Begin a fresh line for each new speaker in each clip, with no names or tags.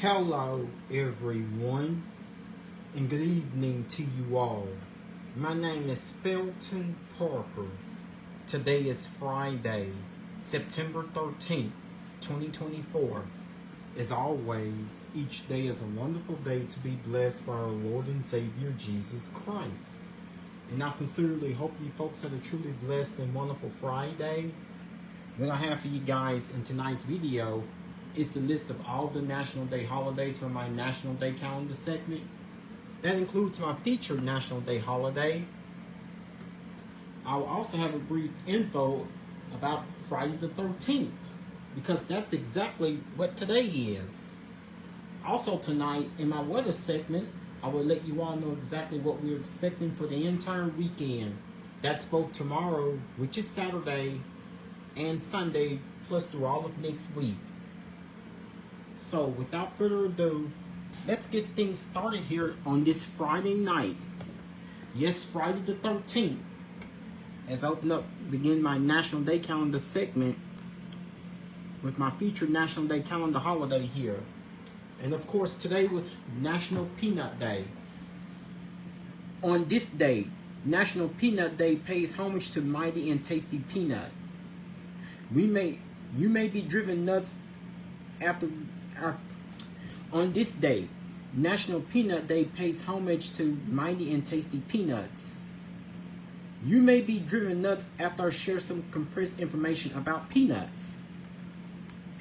Hello, everyone, and good evening to you all. My name is Felton Parker. Today is Friday, September 13th, 2024. As always, each day is a wonderful day to be blessed by our Lord and Savior Jesus Christ. And I sincerely hope you folks had a truly blessed and wonderful Friday. What I have for you guys in tonight's video is the list of all the National Day holidays from my National Day calendar segment. That includes my featured National Day holiday. I will also have a brief info about Friday the 13th, because that's exactly what today is. Also tonight, in my weather segment, I will let you all know exactly what we're expecting for the entire weekend. That's both tomorrow, which is Saturday, and Sunday, plus through all of next week. So without further ado, let's get things started here on this Friday night. Yes, Friday the 13th. As I begin my National Day calendar segment with my featured National Day calendar holiday here. And of course, today was National Peanut Day. On this day, National Peanut Day pays homage to mighty and tasty peanut. You may be driven nuts on this day. National Peanut Day pays homage to mighty and tasty peanuts. You may be driven nuts after I share some compressed information about peanuts.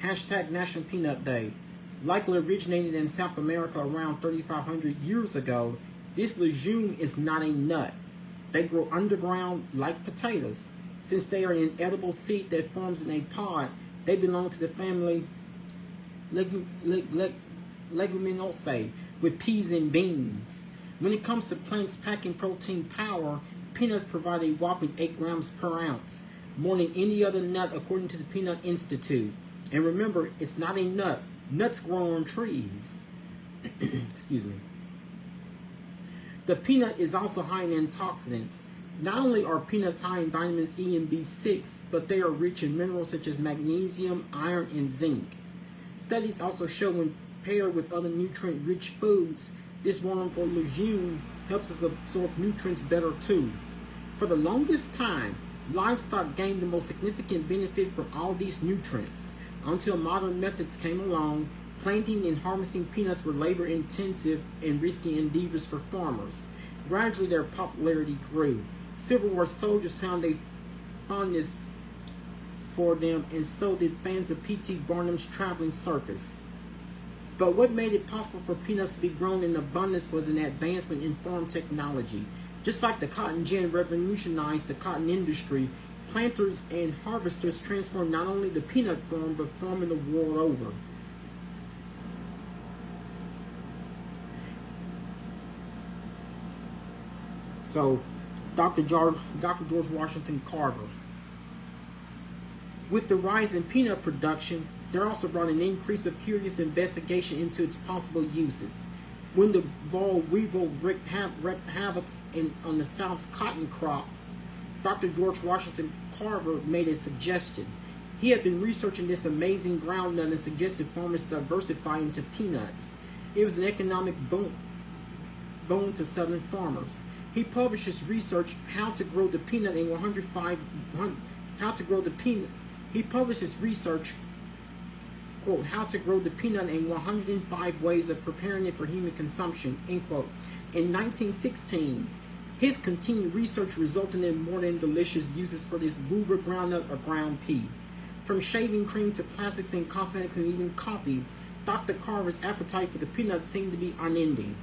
Hashtag National Peanut Day. Likely originated in South America around 3,500 years ago, this legume is not a nut. They grow underground like potatoes. Since they are an edible seed that forms in a pod, they belong to the family Leguminosae, with peas and beans. When it comes to plants packing protein power, peanuts provide a whopping 8 grams per ounce, more than any other nut according to the Peanut Institute. And remember, it's not a nut. Nuts grow on trees. Excuse me. The peanut is also high in antioxidants. Not only are peanuts high in vitamins E and B6, but they are rich in minerals such as magnesium, iron, and zinc. Studies also show when paired with other nutrient-rich foods, this wonderful legume helps us absorb nutrients better too. For the longest time, livestock gained the most significant benefit from all these nutrients. Until modern methods came along, planting and harvesting peanuts were labor-intensive and risky endeavors for farmers. Gradually, their popularity grew. Civil War soldiers found a fondness for them, and so did fans of P.T. Barnum's traveling circus. But what made it possible for peanuts to be grown in abundance was an advancement in farm technology. Just like the cotton gin revolutionized the cotton industry, planters and harvesters transformed not only the peanut farm, but farming the world over. So, Dr. George Washington Carver. With the rise in peanut production, there also brought an increase of curious investigation into its possible uses. When the boll weevil wreaked havoc on the South's cotton crop, Dr. George Washington Carver made a suggestion. He had been researching this amazing groundnut and suggested farmers diversify into peanuts. It was an economic boon to Southern farmers. He published his research, How to Grow the Peanut in 105 ways of preparing it for human consumption, end quote. In 1916, his continued research resulted in more than delicious uses for this goober groundnut or ground pea. From shaving cream to plastics and cosmetics and even coffee, Dr. Carver's appetite for the peanut seemed to be unending.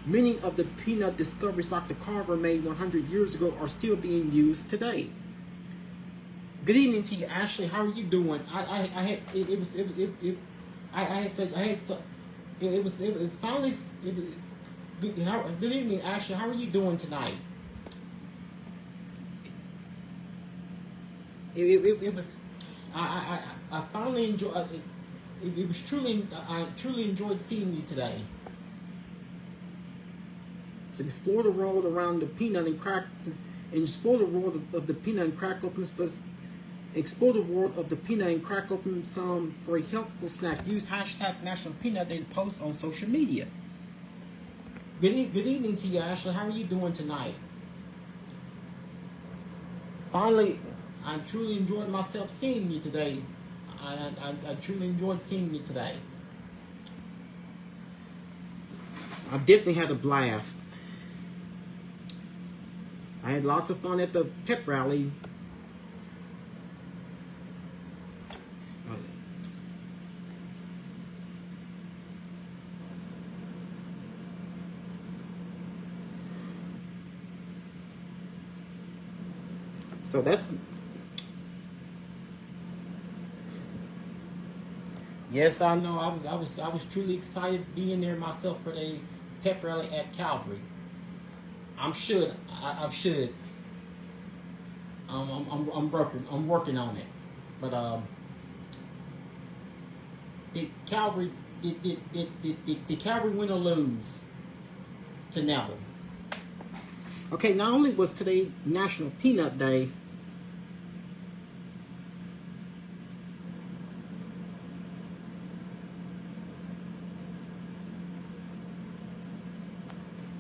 Many of the peanut discoveries Dr. Carver made 100 years ago are still being used today. Good evening to you, Ashley. How are you doing? Good evening, Ashley. How are you doing tonight? I finally enjoyed. It was truly. I truly enjoyed seeing you today. So explore the world around the peanut and crack, and explore the world of the peanut and crack opens for Explore the world of the peanut and crack open some for a healthful snack. Use hashtag National Peanut Day to post on social media. Good evening to you, Ashley. How are you doing tonight? Finally, I truly enjoyed myself seeing you today. I truly enjoyed seeing you today. I definitely had a blast. I had lots of fun at the pep rally. So that's, yes, I know. I was truly excited being there myself for the pep rally at Calvary. I should. I'm working on it. But did Calvary did Calvary win or lose to Neville? Okay, not only was today National Peanut Day,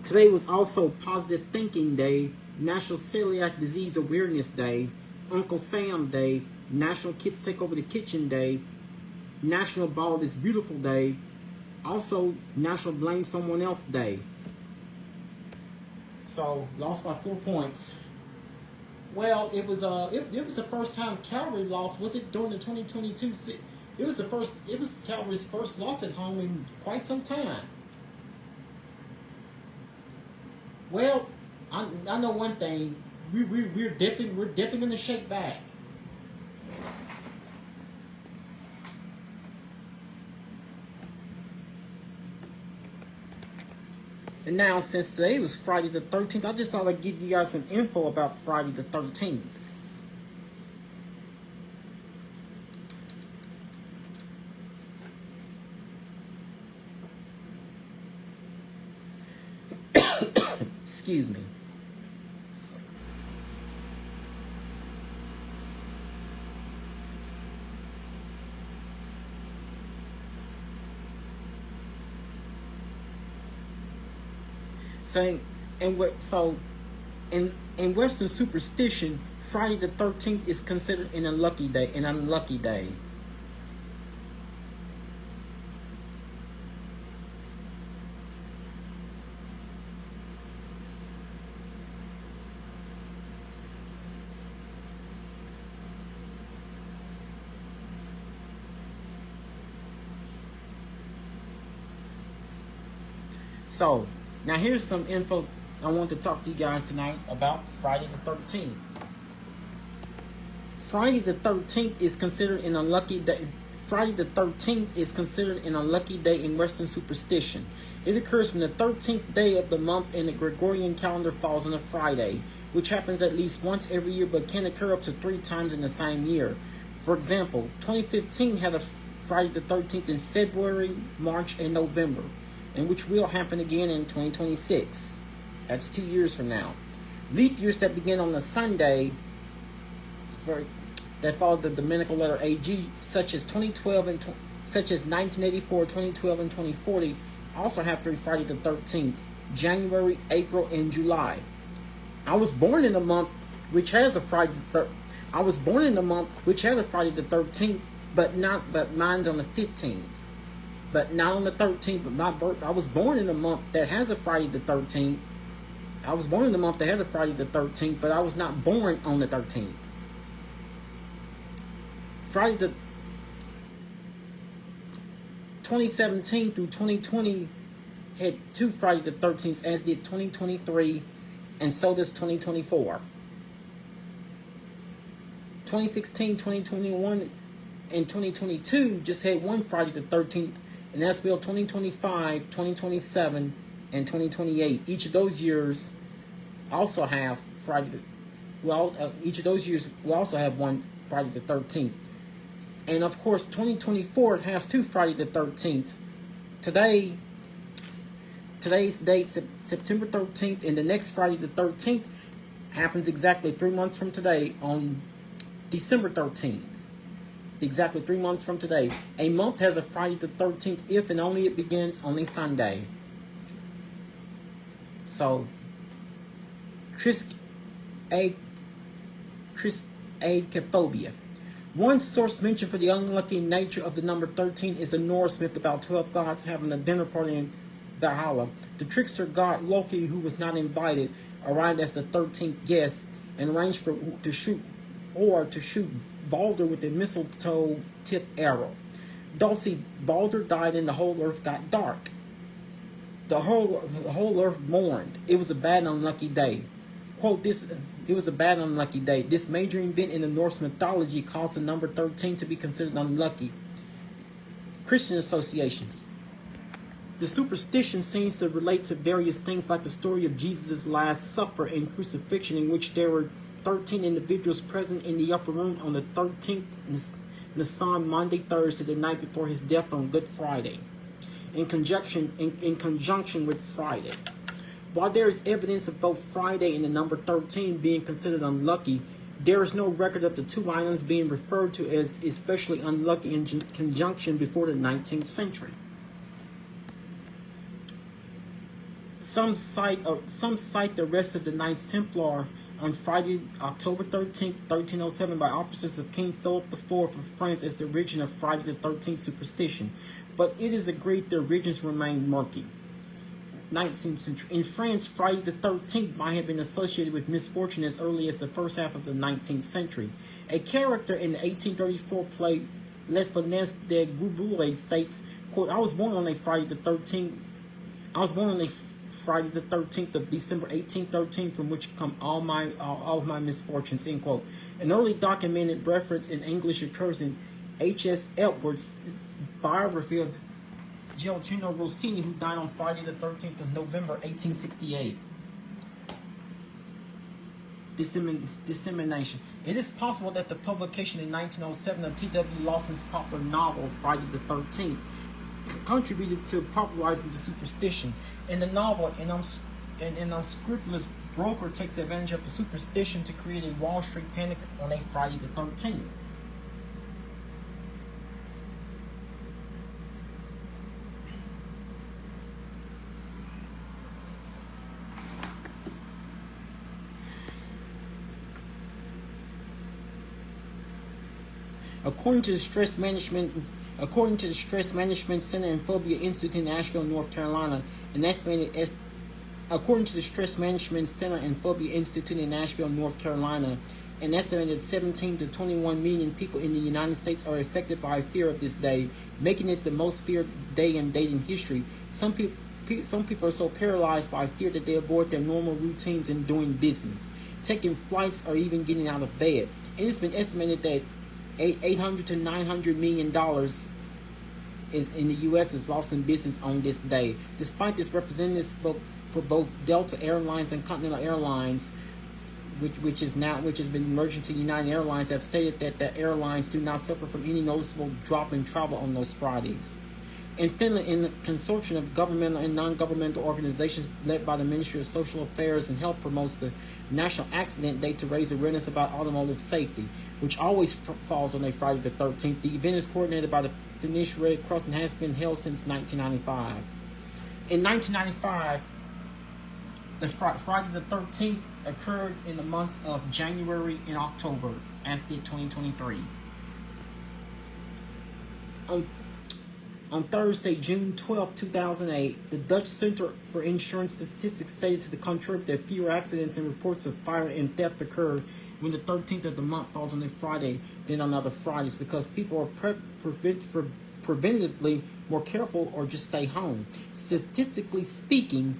today was also Positive Thinking Day, National Celiac Disease Awareness Day, Uncle Sam Day, National Kids Take Over the Kitchen Day, National Bald is Beautiful Day, also National Blame Someone Else Day. So lost by 4 points. Well, it was the first time Calvary lost. Was it during the 2022? It was Calvary's first loss at home in quite some time. Well, I know one thing. We're definitely gonna shake back. And now, since today was Friday the 13th, I just thought I'd give you guys some info about Friday the 13th. Excuse me. Saying, in Western superstition, Friday the 13th is considered an unlucky day. So, now here's some info I want to talk to you guys tonight about Friday the 13th. Friday the 13th is considered an unlucky day. Friday the 13th is considered an unlucky day in Western superstition. It occurs when the 13th day of the month in the Gregorian calendar falls on a Friday, which happens at least once every year but can occur up to 3 times in the same year. For example, 2015 had a Friday the 13th in February, March, and November, and which will happen again in 2026. That's 2 years from now. Leap years that begin on a Sunday that follow the Dominical letter AG, such as 1984, 2012, and 2040, also have 3 Friday the 13th: January, April, and July. I was born in a month which has a Friday the 13th, but mine's on the 15th. But not on the 13th, but I was born in a month that has a Friday the 13th. I was born in the month that had a Friday the 13th, but I was not born on the 13th. Friday the 2017 through 2020 had 2 Friday the 13th, as did 2023, and so does 2024. 2016, 2021, and 2022 just had 1 Friday the 13th, and that's will 2025, 2027, and 2028. Each of those years also have each of those years will also have 1 Friday the 13th. And of course, 2024 has 2 Friday the 13th. Today's date, September 13th, and the next Friday the 13th happens exactly 3 months from today on December 13th, exactly 3 months from today. A month has a Friday the 13th if and only it begins on a Sunday. So, triskaidekaphobia. One source mentioned for the unlucky nature of the number 13 is a Norse myth about 12 gods having a dinner party in Valhalla. The trickster god Loki, who was not invited, arrived as the 13th guest and arranged to shoot Balder with a mistletoe-tipped arrow. Dulcie, Balder died and the whole earth got dark. The whole earth mourned. It was a bad and unlucky day. Quote this. It was a bad and unlucky day. This major event in the Norse mythology caused the number 13 to be considered unlucky. Christian associations. The superstition seems to relate to various things like the story of Jesus' Last Supper and crucifixion, in which there were 13 individuals present in the upper room on the 13th Nisan, Monday, Thursday, the night before his death on Good Friday, in conjunction with Friday. While there is evidence of both Friday and the number 13 being considered unlucky, there is no record of the two items being referred to as especially unlucky in conjunction before the 19th century. Some cite the arrest of the Knights Templar on Friday, October 13, 1307, by officers of King Philip IV of France as the origin of Friday the 13th superstition, but it is agreed the origins remain murky. 19th century. In France, Friday the 13th might have been associated with misfortune as early as the first half of the 19th century. A character in the 1834 play Les Bonnes de Gribouille states, quote, I was born on a Friday the 13th of December 1813, from which come all of my misfortunes, end quote. An early documented reference in English occurs in H.S. Edwards' biography of Gioacchino Rossini, who died on Friday the 13th of November 1868. Dissemination. It is possible that the publication in 1907 of T.W. Lawson's popular novel, Friday the 13th, contributed to popularizing the superstition. In the novel, an unscrupulous broker takes advantage of the superstition to create a Wall Street panic on a Friday the 13th. According to the Stress Management Center and Phobia Institute in Asheville, North Carolina, according to the Stress Management Center and Phobia Institute in Asheville, North Carolina, an estimated 17 to 21 million people in the United States are affected by fear of this day, making it the most feared day in dating history. Some people are so paralyzed by fear that they avoid their normal routines in doing business, taking flights, or even getting out of bed. It has been estimated that $800 to $900 million in the U.S. is lost in business on this day. Despite this, representatives for both Delta Airlines and Continental Airlines, which has been merged into United Airlines, have stated that the airlines do not suffer from any noticeable drop in travel on those Fridays. In Finland, in a consortium of governmental and non-governmental organizations led by the Ministry of Social Affairs and Health, promotes the National Accident Day to raise awareness about automotive safety, which always falls on a Friday the 13th. The event is coordinated by the Finnish Red Cross and has been held since 1995. In 1995, the Friday the 13th occurred in the months of January and October, as did 2023. On Thursday, June 12, 2008, the Dutch Center for Insurance Statistics stated to the contrary that fewer accidents and reports of fire and theft occurred when the 13th of the month falls on a Friday than on other Fridays, because people are preventively more careful or just stay home. Statistically speaking,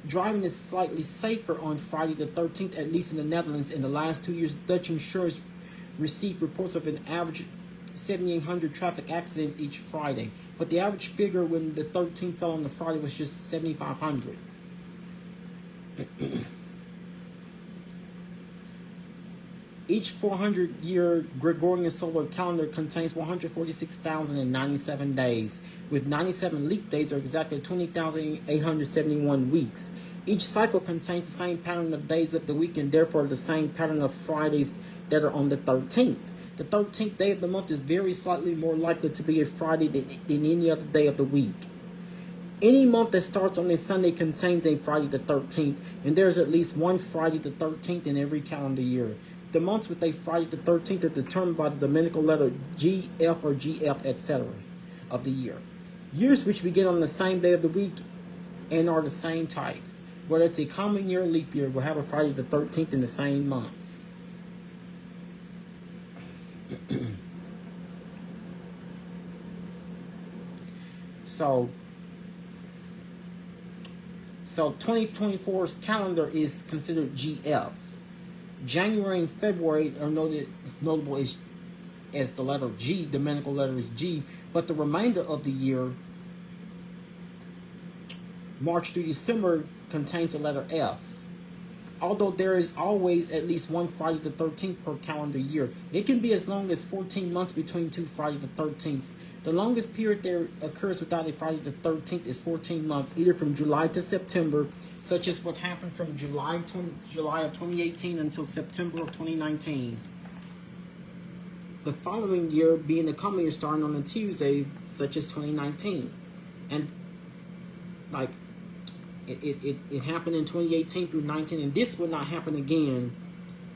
driving is slightly safer on Friday the 13th, at least in the Netherlands. In the last 2 years, Dutch insurers received reports of an average 7,800 traffic accidents each Friday, but the average figure when the 13th fell on the Friday was just 7,500. Each 400-year Gregorian solar calendar contains 146,097 days, with 97 leap days, or exactly 20,871 weeks. Each cycle contains the same pattern of days of the week and therefore the same pattern of Fridays that are on the 13th. The 13th day of the month is very slightly more likely to be a Friday than any other day of the week. Any month that starts on a Sunday contains a Friday the 13th, and there's at least one Friday the 13th in every calendar year. The months with a Friday the 13th are determined by the Dominical letter G, F, or GF, etc. of the year. Years which begin on the same day of the week and are the same type, whether it's a common year or leap year, will have a Friday the 13th in the same months. So 2024's calendar is considered GF. January and February are notable as the letter G, Dominical letter is G, but the remainder of the year, March through December, contains the letter F. Although there is always at least one Friday the 13th per calendar year, it can be as long as 14 months between two Friday the 13th. The longest period there occurs without a Friday the 13th is 14 months, either from July to September, such as what happened from July of 2018 until September of 2019. The following year being the coming year starting on a Tuesday, such as 2019. And like it happened in 2018 through 19, and this will not happen again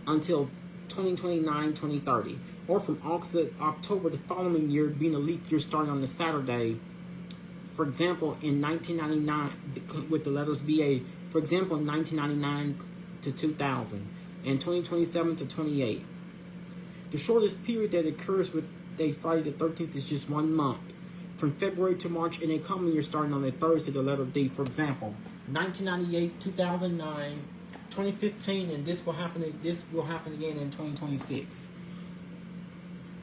until 2029, 2030. Or from August to October the following year being a leap year starting on the Saturday. For example, in 1999, with the letters BA, for example, in 1999 to 2000, and 2027 to 28. The shortest period that occurs with a Friday the 13th is just 1 month, from February to March in a common year starting on a Thursday, the letter D. For example, 1998, 2009, 2015, and this will happen again in 2026.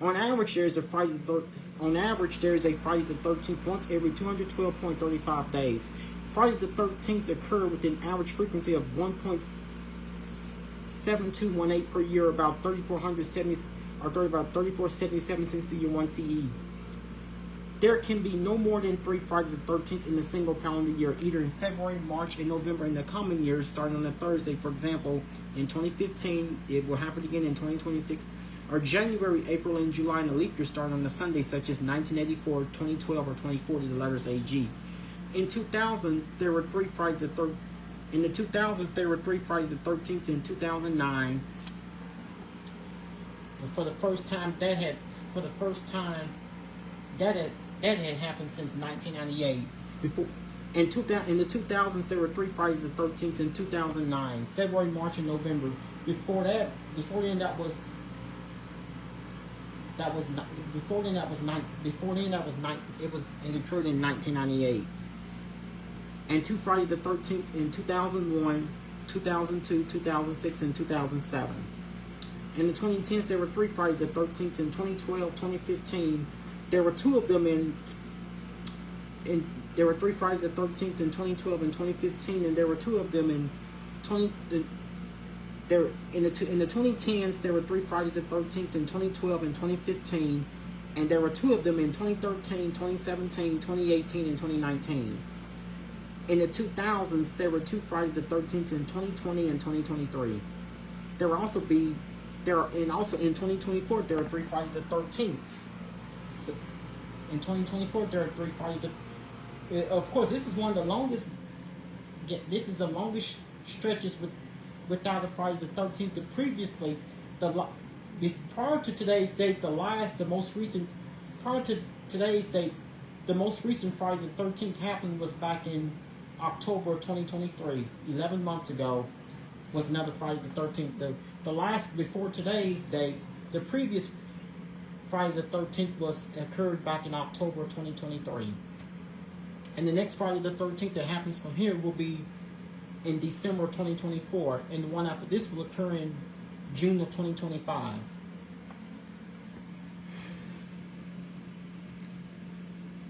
On average, there is a Friday the 13th once every 212.35 days. Friday the 13th occur with an average frequency of 1.7218 per year, about 3477 since the year 1 CE. There can be no more than 3 Friday the 13th in a single calendar year, either in February, March, and November in the coming years, starting on a Thursday. For example, in 2015, it will happen again in 2026, or January, April, and July in a leap year starting on a Sunday, such as 1984, 2012, or 2040, the letters AG. In 2000, there were 3 Friday the 13th. In the 2000s, there were 3 Friday the 13th in 2009. And for the first time, that had happened since 1998. In the 2000s, there were 3 Friday the 13th in 2009, February, March, and November. Before then, it occurred in 1998. And 2 Friday the 13th in 2001, 2002, 2006, and 2007. In the 2010s, there were 3 Friday the 13th in 2012, 2015. There were 2 of them there were 3 Friday the 13th in 2012 and 2015, and there were 2 of them in the 2010s. There were 3 Friday the 13th in 2012 and 2015, and there were 2 of them in 2013, 2017, 2018, and 2019. In the 2000s, there were 2 Friday the 13th in 2020 and 2023. Also in 2024, there are 3 Friday the 13ths. So in 2024, there are 3 Friday the. Of course, this is one of the longest. This is the longest stretches without a Friday the 13th. Previously, prior to today's date, the most recent Friday the 13th happened was back in October of 2023, 11 months ago, was another Friday the 13th. The last, before today's date, the previous Friday the 13th occurred back in October of 2023. And the next Friday the 13th that happens from here will be in December of 2024, and the one after this will occur in June of 2025.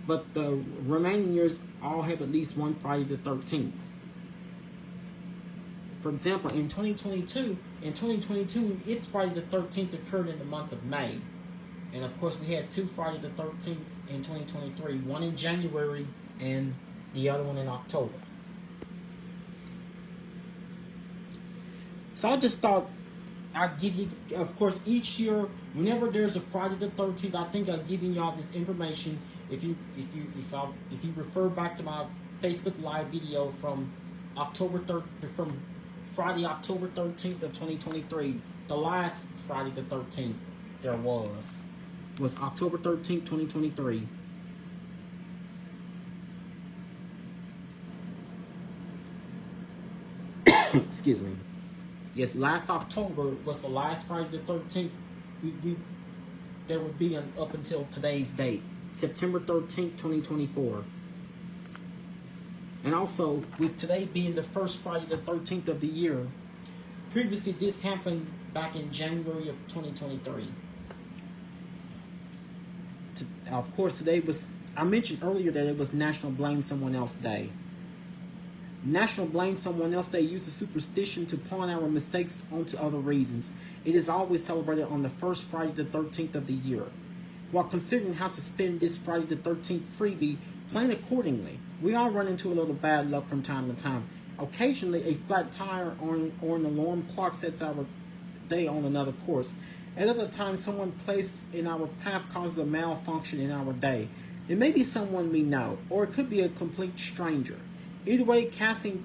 But the remaining years all have at least one Friday the 13th. For example, in 2022, its Friday the 13th occurred in the month of May. And of course, we had 2 Friday the 13th in 2023, one in January and the other one in October. So I just thought I give you, of course, each year, whenever there's a Friday the 13th, I think I'm giving y'all this information. If you refer back to my Facebook Live video from from Friday, October 13th of 2023, the last Friday the 13th there was October 13th, 2023. Excuse me. Yes, last October was the last Friday the 13th. There would be up until today's date, September 13th, 2024. And also, with today being the first Friday the 13th of the year, previously this happened back in January of 2023. Of course, today was, I mentioned earlier that it was National Blame Someone Else Day. National Blame Someone Else Day uses superstition to pawn our mistakes onto other reasons. It is always celebrated on the first Friday the 13th of the year. While considering how to spend this Friday the 13th freebie, plan accordingly. We all run into a little bad luck from time to time. Occasionally, a flat tire or an alarm clock sets our day on another course. At other times, someone placed in our path causes a malfunction in our day. It may be someone we know, or it could be a complete stranger. Either way, casting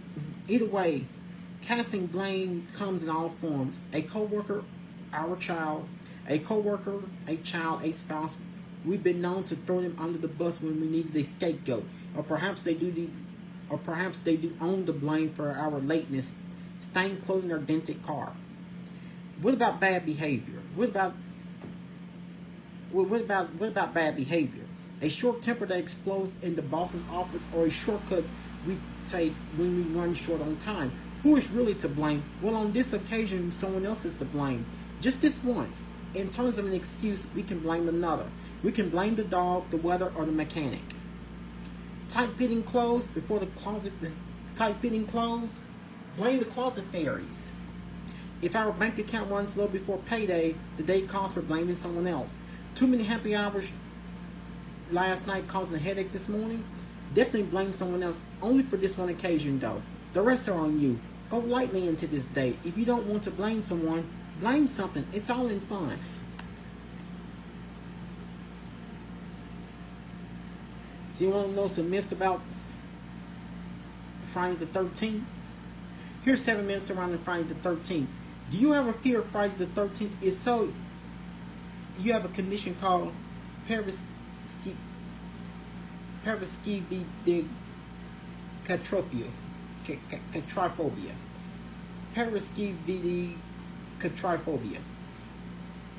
blame comes in all forms. A coworker, our child, a coworker, a child, a spouse. We've been known to throw them under the bus when we needed a scapegoat, or perhaps they do own the blame for our lateness, stained clothing, or dented car. What about bad behavior? What about bad behavior? A short temper that explodes in the boss's office, or a shortcut we take when we run short on time. Who is really to blame? Well, on this occasion, someone else is to blame. Just this once. In terms of an excuse, we can blame another. We can blame the dog, the weather, or the mechanic. Tight-fitting clothes before the closet. Tight-fitting clothes. Blame the closet fairies. If our bank account runs low before payday, the day calls for blaming someone else. Too many happy hours last night causing a headache this morning. Definitely blame someone else, only for this one occasion though. The rest are on you. Go lightly into this day. If you don't want to blame someone, blame something. It's all in fun. So you want to know some myths about Friday the 13th? Here's 7 myths surrounding Friday the 13th. Do you ever fear of Friday the 13th? If so, you have a condition called paraskevidicatrophobia. Paraskevidicatrophobia.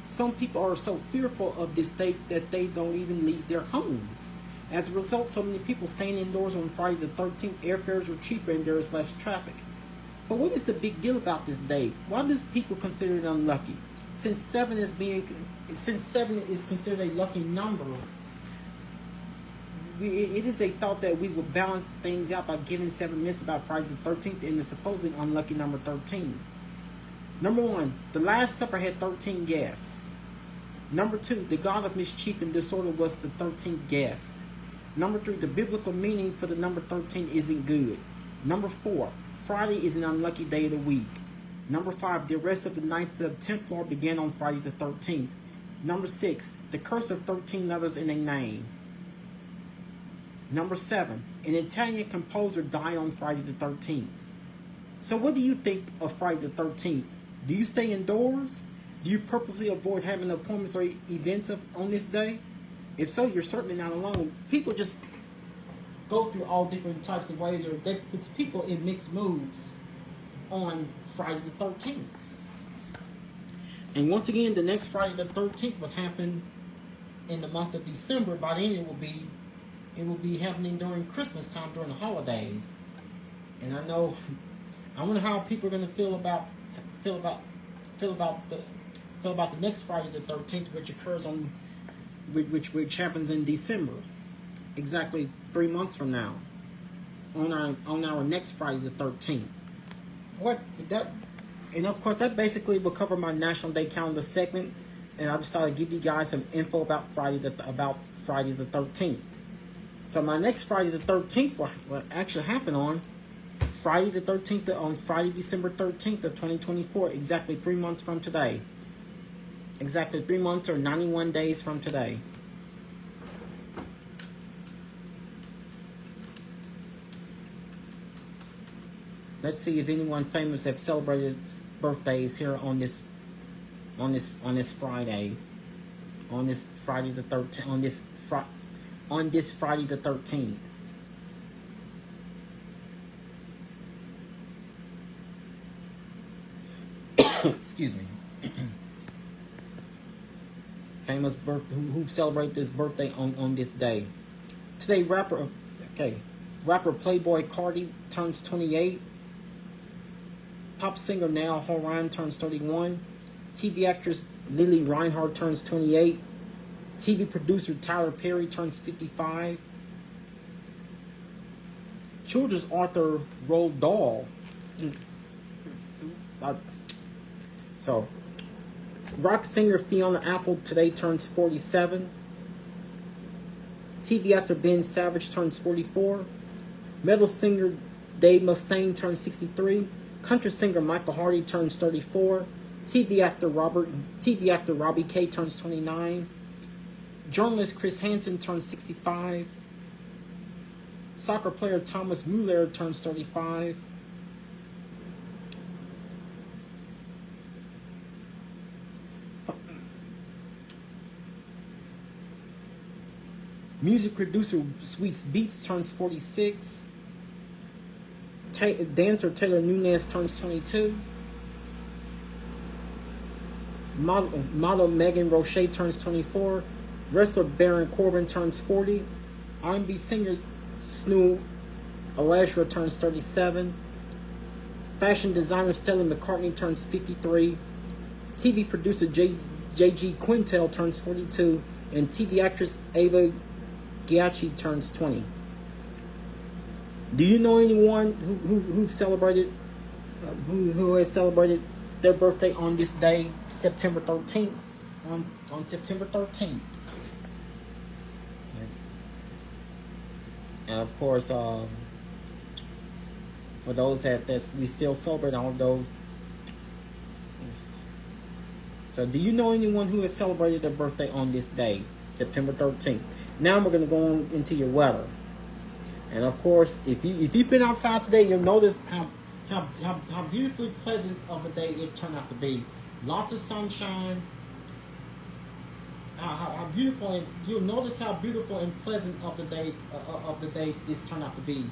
Some people are so fearful of this date that they don't even leave their homes. As a result, so many people staying indoors on Friday the 13th. Airfares are cheaper and there is less traffic. But what is the big deal about this day? Why do people consider it unlucky? Since 7 is considered a lucky number, it is a thought that we will balance things out by giving 7 myths about Friday the 13th and the supposedly unlucky number 13. Number 1, the Last Supper had 13 guests. Number 2, the god of mischief and disorder was the 13th guest. Number 3, the biblical meaning for the number 13 isn't good. Number 4, Friday is an unlucky day of the week. Number 5, the arrest of the Knights of Templar began on Friday the 13th. Number 6, the curse of 13 letters in a name. Number 7, an Italian composer died on Friday the 13th. So what do you think of Friday the 13th? Do you stay indoors? Do you purposely avoid having appointments or events on this day? If so, you're certainly not alone. People just go through all different types of ways, or it's people in mixed moods on Friday the 13th. And once again, the next Friday the 13th would happen in the month of December. By then it will be happening during Christmas time, during the holidays. And I wonder how people are going to feel about the next Friday the 13th, which occurs which happens in December, exactly 3 months from now, on our next Friday the 13th. And of course that basically will cover my National Day Calendar segment, and I just thought I'd give you guys some info about Friday the 13th. So my next Friday the 13th will actually happen on Friday the 13th, on Friday, December 13th of 2024, exactly 3 months from today. Exactly 3 months or 91 days from today. Let's see if anyone famous have celebrated birthdays here on this Friday. On this Friday the 13th. On this Friday the 13th. Excuse me. Famous who celebrate this birthday on this day. Today, rapper Playboy Carti turns 28. Pop singer Niall Horan turns 31. TV actress Lily Reinhardt turns 28. TV producer Tyler Perry turns 55. Children's author Roald Dahl. Rock singer Fiona Apple today turns 47. TV actor Ben Savage turns 44. Metal singer Dave Mustaine turns 63. Country singer Michael Hardy turns 34. TV actor Robbie Kay turns 29. Journalist Chris Hansen turns 65. Soccer player Thomas Muller turns 35. Music producer Sweets Beats turns 46. Dancer Taylor Nunez turns 22. Model Megan Roche turns 24. Wrestler Baron Corbin turns 40. R&B singer Snoop Alashra turns 37. Fashion designer Stella McCartney turns 53. TV producer J.G. Quintel turns 42. And TV actress Ava Giachi turns 20. Do you know anyone who celebrated who has celebrated their birthday on this day, September 13th? On September 13th. And of course, for those that we still celebrate, although. So, do you know anyone who has celebrated their birthday on this day, September 13th? Now we're going to go on into your weather. And of course, if you've been outside today, you'll notice how beautifully pleasant of a day it turned out to be. Lots of sunshine. How beautiful, and you'll notice how beautiful and pleasant of the day this turned out to be.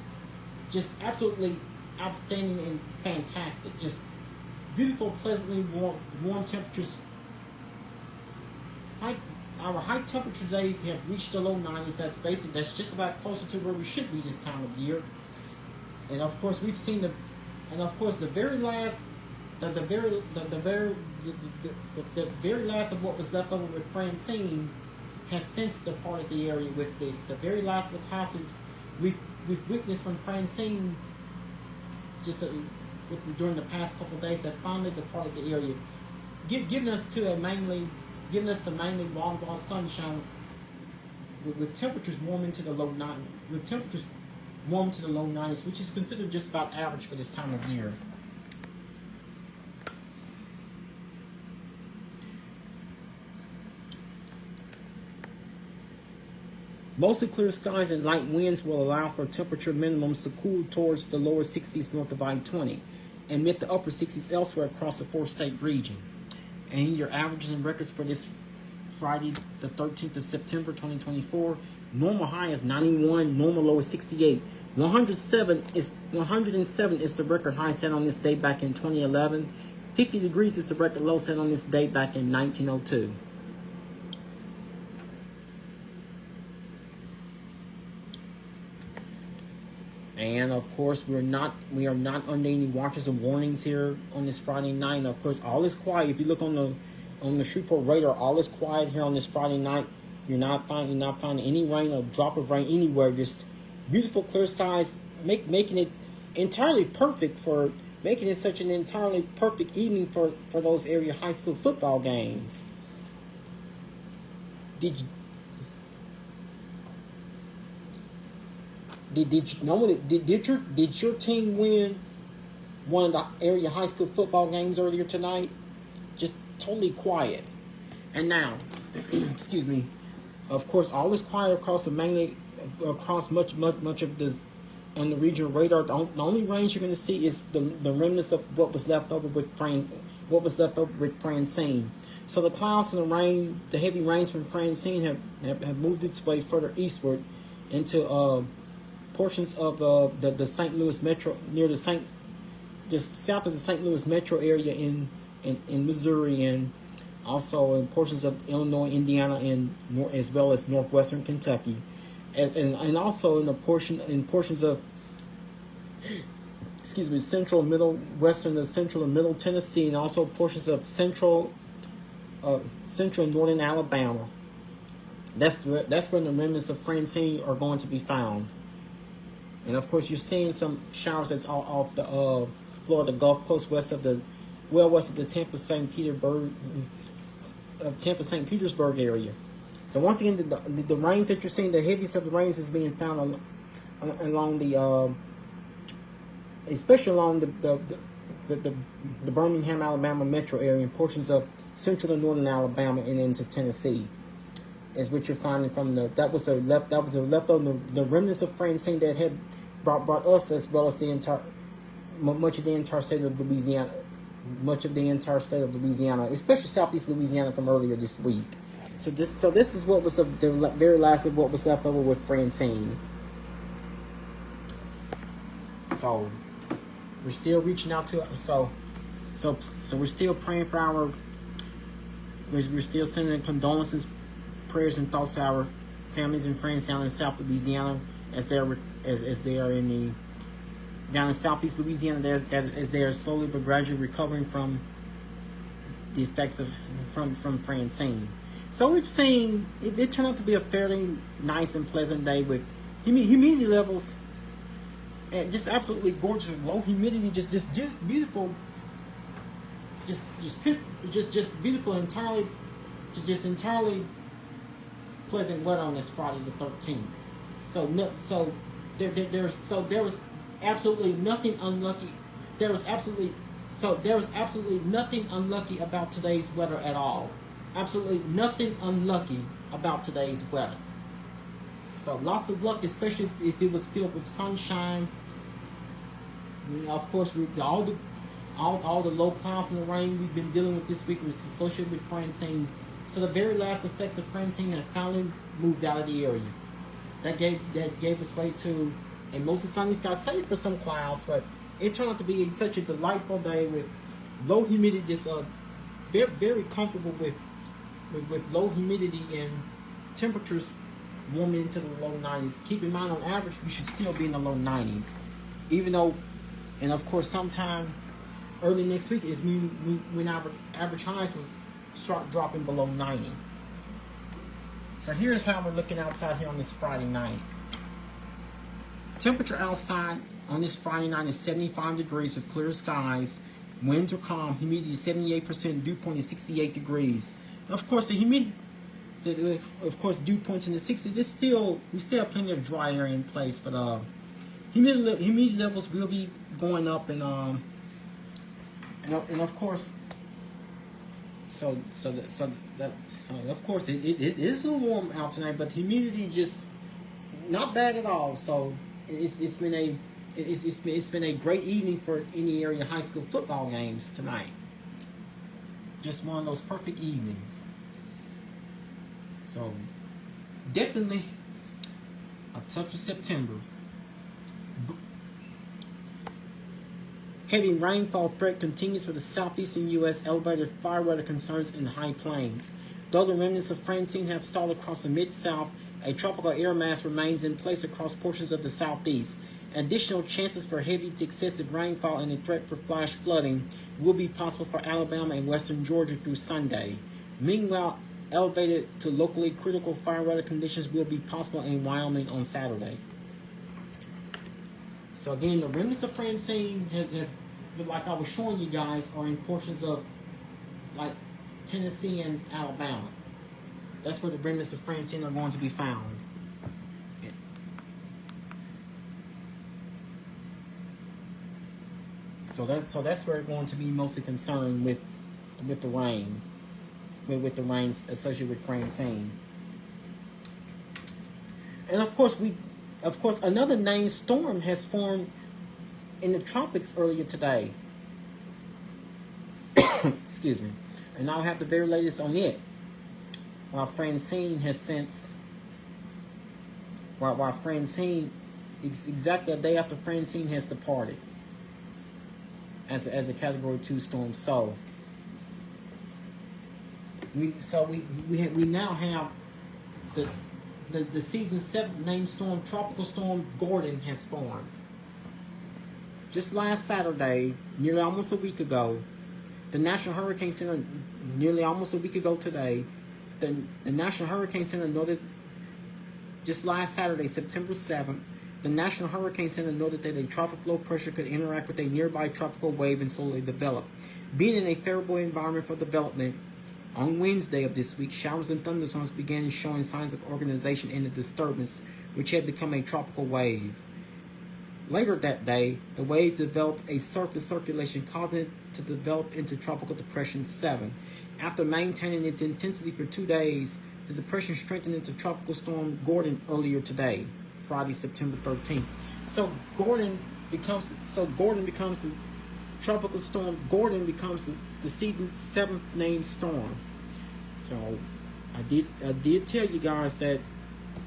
Just absolutely outstanding and fantastic. Just beautiful, pleasantly warm temperatures. Our high temperature today have reached the low 90s. That's just about closer to where we should be this time of year. And of course, we've seen the very last of what was left over with Francine has since departed the area. With the very last of the clouds we've witnessed from Francine just during the past couple of days, that finally departed the area, giving us mainly long sunshine with temperatures warming to the low 90s, which is considered just about average for this time of year. Mostly clear skies and light winds will allow for temperature minimums to cool towards the lower 60s north of I-20 and mid to upper 60s elsewhere across the 4-state region. And your averages and records for this Friday, the 13th of September, 2024. Normal high is 91, normal low is 68. 107 is the record high set on this day back in 2011. 50 degrees is the record low set on this day back in 1902. And of course, we are not under any watches or warnings here on this Friday night. And of course, all is quiet. If you look on the Shreveport radar, all is quiet here on this Friday night. You're not finding any rain or drop of rain anywhere. Just beautiful clear skies, making it entirely perfect making it such an entirely perfect evening for those area high school football games. did your team win one of the area high school football games earlier tonight? Just totally quiet. And now, excuse me. Of course, all is quiet across across much of this on the regional radar. The only range you're going to see is the remnants of what was left over with Francine. So the clouds and the rain, the heavy rains from Francine have moved its way further eastward into portions of the St. Louis metro, near just south of the St. Louis metro area in Missouri, and also in portions of Illinois, Indiana, and as well as northwestern Kentucky, and also in portions of central central and middle Tennessee, and also portions of central and northern Alabama. That's where the remnants of Francine are going to be found. And of course, you're seeing some showers that's all off the Florida Gulf Coast, west of the Tampa St. Petersburg area. So once again, the rains that you're seeing, the heaviest of the rains is being found along the especially along the Birmingham, Alabama metro area, and portions of central and northern Alabama and into Tennessee. Is what you're finding from the remnants of Francine that had brought us, as well as much of the entire state of Louisiana, especially southeast Louisiana from earlier this week. So this is what was the very last of what was left over with Francine. So we're still reaching out to so we're still praying for we're still sending condolences, prayers, and thoughts to our families and friends down in South Louisiana as they are down in Southeast Louisiana as they are slowly but gradually recovering from the effects from Francine. So we've seen it turned out to be a fairly nice and pleasant day with humidity levels and just absolutely gorgeous with low humidity, just beautiful, just beautiful, entirely pleasant weather on this Friday the 13th. There was absolutely nothing unlucky. There was absolutely nothing unlucky about today's weather at all. Absolutely nothing unlucky about today's weather. So lots of luck, especially if it was filled with sunshine. Of course, all the low clouds and the rain we've been dealing with this week was associated with Francine. So the very last effects of Francine have finally moved out of the area. That gave us way to a mostly sunny sky, save for some clouds, but it turned out to be such a delightful day with low humidity, just very, very comfortable with low humidity and temperatures warming into the low 90s. Keep in mind, on average, we should still be in the low 90s, even though, and of course, sometime early next week is when our average highs was start dropping below 90. So here's how we're looking outside here on this Friday night. Temperature outside on this Friday night is 75 degrees with clear skies. Winds are calm. Humidity is 78%. Dew point is 68 degrees. Of course, dew points in the 60s. We still have plenty of dry air in place, but humidity levels will be going up, and of course. So of course it is a little warm out tonight, but humidity just not bad at all. So it's been a great evening for any area high school football games tonight. Just one of those perfect evenings. So definitely a tougher September. Heavy rainfall threat continues for the southeastern U.S. Elevated fire weather concerns in the high plains. Though the remnants of Francine have stalled across the mid-south, a tropical air mass remains in place across portions of the southeast. Additional chances for heavy to excessive rainfall and a threat for flash flooding will be possible for Alabama and western Georgia through Sunday. Meanwhile, elevated to locally critical fire weather conditions will be possible in Wyoming on Saturday. So again, the remnants of Francine have like I was showing you guys, are in portions of like Tennessee and Alabama. That's where the remnants of Francine are going to be found. So that's where we're going to be mostly concerned with the rain, with the rains associated with Francine. And of course another named storm has formed in the tropics earlier today. Excuse me. And I'll have the very latest on it. While Francine, exactly a day after Francine has departed as a Category 2 storm. So we now have the season 7 named storm, Tropical Storm Gordon, has formed. Just last Saturday, nearly almost a week ago, the National Hurricane Center, nearly almost a week ago today, the National Hurricane Center noted, just last Saturday, September 7th, the National Hurricane Center noted that a tropical low pressure could interact with a nearby tropical wave and slowly develop. Being in a favorable environment for development, on Wednesday of this week, showers and thunderstorms began showing signs of organization in the disturbance, which had become a tropical wave. Later that day, the wave developed a surface circulation, causing it to develop into Tropical Depression 7. After maintaining its intensity for 2 days, the depression strengthened into Tropical Storm Gordon earlier today, Friday, September 13th. Gordon becomes Tropical Storm Gordon becomes the season 7th named storm. So I did tell you guys that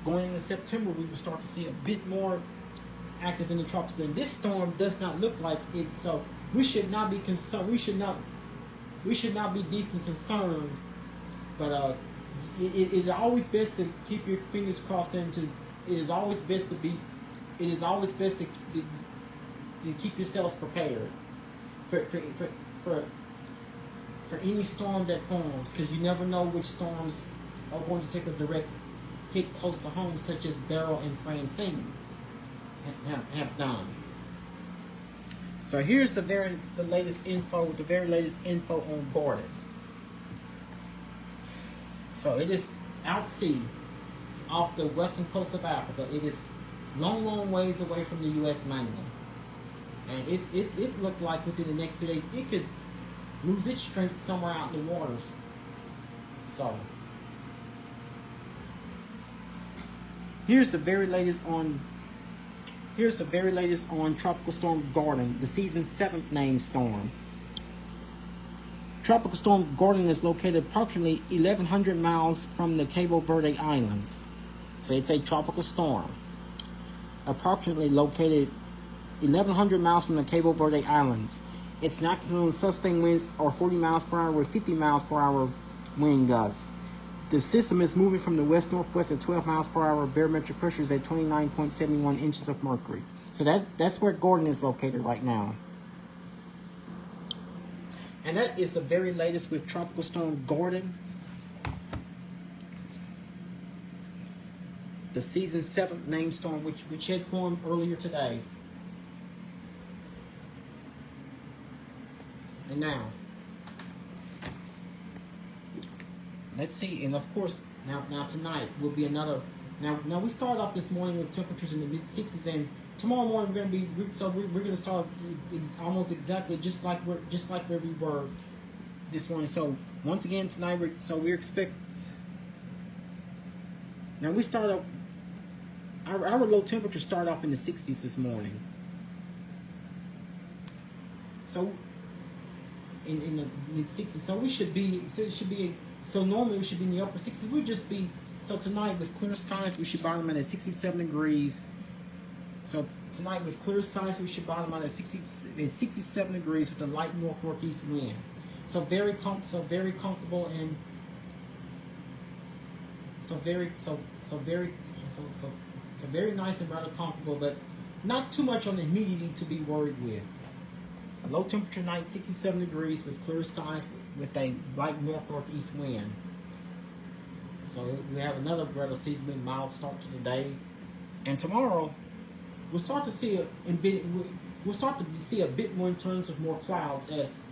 going into September we will start to see a bit more active in the tropics, and this storm does not look like it. So we should not be concerned. We should not be deeply concerned. But it is always best to keep your fingers crossed, and it is always best to keep yourselves prepared for any storm that forms, because you never know which storms are going to take a direct hit close to home, such as Beryl and Francine have done. So here's the very latest info on Gordon. So it is out sea off the western coast of Africa. It is long ways away from the U.S. mainland. And it looked like within the next few days it could lose its strength somewhere out in the waters. So here's the very latest on Tropical Storm Gordon, the season 7th named storm. Tropical Storm Gordon is located approximately 1,100 miles from the Cabo Verde Islands. So it's a tropical storm. Approximately located 1,100 miles from the Cabo Verde Islands. Its maximum sustained winds are 40 miles per hour with 50 miles per hour wind gusts. The system is moving from the west-northwest at 12 miles per hour. Barometric pressure is at 29.71 inches of mercury. So that's where Gordon is located right now. And that is the very latest with Tropical Storm Gordon, the season 7th named storm, which had formed earlier today. And now, let's see. And of course, now tonight will be another. Now we started off this morning with temperatures in the mid-60s, and tomorrow morning we're going to start almost exactly just like where we were this morning. So once again tonight we expect. Now we start up. Our low temperature started off in the 60s this morning. So in the mid-60s. So we should be. So normally we should be in the upper 60s. We just be. So tonight with clear skies we should bottom out at 67 degrees. So tonight with clear skies we should bottom out at 67 degrees with a light northeast wind. So very comfortable and very nice and rather comfortable, but not too much on the humidity to be worried with. A low temperature night, 67 degrees with clear skies with a light northeast wind. So we have another rather seasonably mild start to the day, and tomorrow we'll start to see a bit more in terms of more clouds as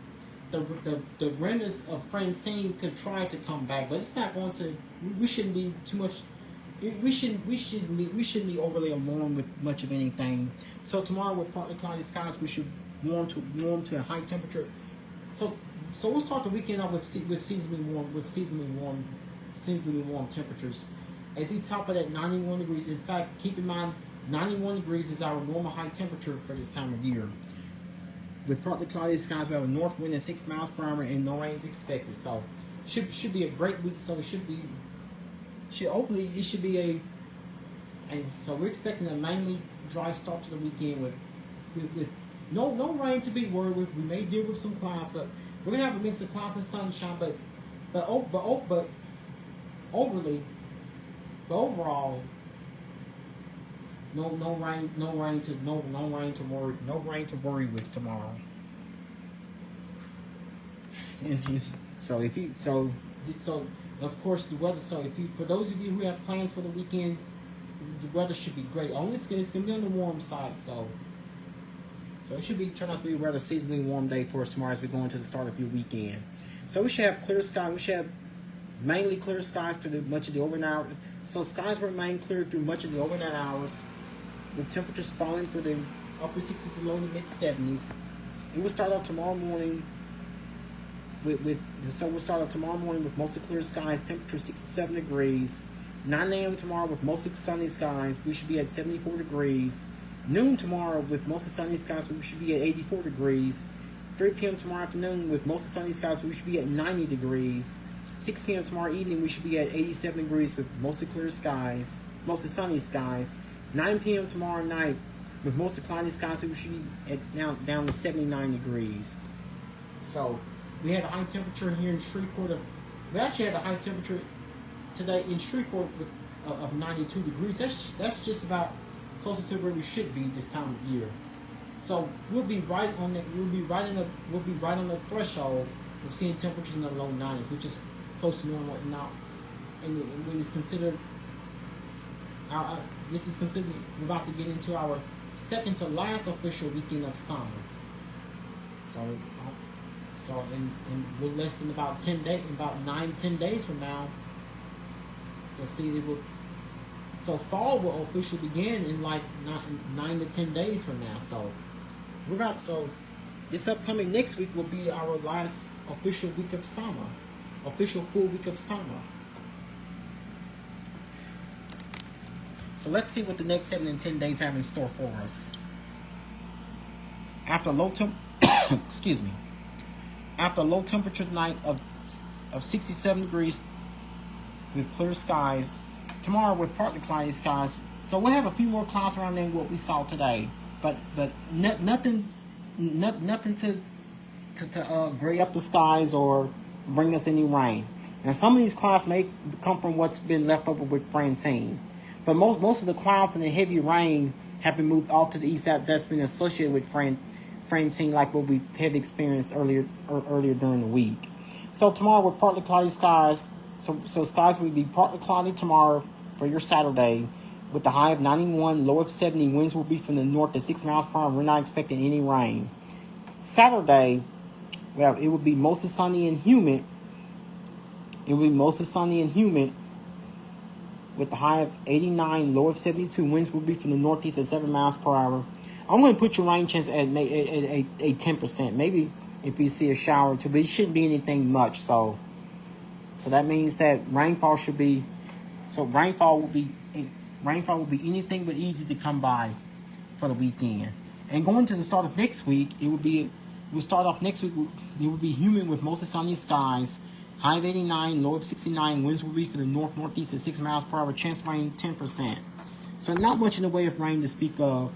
the remnants of Francine could try to come back, but it's not going to. We shouldn't be too much we shouldn't be overly alarmed with much of anything. So tomorrow with partly cloudy skies, we should warm to a high temperature. So we'll start the weekend off with seasonally warm temperatures. As you top of that 91 degrees. In fact, keep in mind 91 degrees is our normal high temperature for this time of year. With partly cloudy skies, we have a north wind at 6 miles per hour and no rain is expected. So should be a great week. So it should be so we're expecting a mainly dry start to the weekend with no rain to be worried with. We may deal with some clouds, but we're gonna have a mix of clouds and sunshine. But overall, no rain to worry with tomorrow. So of course the weather. So for those of you who have plans for the weekend, the weather should be great. Only it's gonna be on the warm side. So it should turn out to be a rather seasonally warm day for us tomorrow as we go into the start of your weekend. So we should have clear sky. We should have mainly clear skies through much of the overnight. So skies remain clear through much of the overnight hours, with temperatures falling through the upper 60s and low to mid 70s. And we'll start out tomorrow morning with mostly clear skies, temperature 67 degrees. 9 a.m. tomorrow with mostly sunny skies, we should be at 74 degrees. Noon tomorrow with mostly sunny skies, we should be at 84 degrees. 3 p.m. tomorrow afternoon with mostly sunny skies, we should be at 90 degrees. 6 p.m. tomorrow evening, we should be at 87 degrees with mostly clear skies, mostly sunny skies. 9 p.m. tomorrow night with mostly cloudy skies, we should be at down to 79 degrees. So we had a high temperature here in Shreveport. We actually had a high temperature today in Shreveport of 92 degrees. That's just about closer to where we should be this time of year. So we'll be right on the threshold of seeing temperatures in the low 90s, which is close to normal. And when it's considered, we're about to get into our second to last official weekend of summer. So in less than about 10 days, about 9-10 days from now, you'll see it will. So fall will officially begin in like 9 to 10 days from now. So this upcoming next week will be our last official week of summer, official full week of summer. So let's see what the next 7 and 10 days have in store for us. After a low after a low temperature night of 67 degrees with clear skies. Tomorrow with partly cloudy skies. So we'll have a few more clouds around than what we saw today, but nothing to gray up the skies or bring us any rain. And some of these clouds may come from what's been left over with Francine, but most of the clouds and the heavy rain have been moved off to the east. That's been associated with Francine, like what we had experienced earlier during the week. So tomorrow with partly cloudy skies. So skies will be partly cloudy tomorrow for your Saturday, with the high of 91, low of 70. Winds will be from the north at 6 miles per hour. We're not expecting any rain. Saturday, it will be mostly sunny and humid. It will be mostly sunny and humid, with the high of 89, low of 72. Winds will be from the northeast at 7 miles per hour. I'm going to put your rain chance at a 10%. Maybe if you see a shower or two, but it shouldn't be anything much. So that means that rainfall will be anything but easy to come by for the weekend. And going to the start of next week, it will be humid with mostly sunny skies. High of 89, low of 69. Winds will be from the northeast at 6 miles per hour. Chance of rain 10%. So not much in the way of rain to speak of.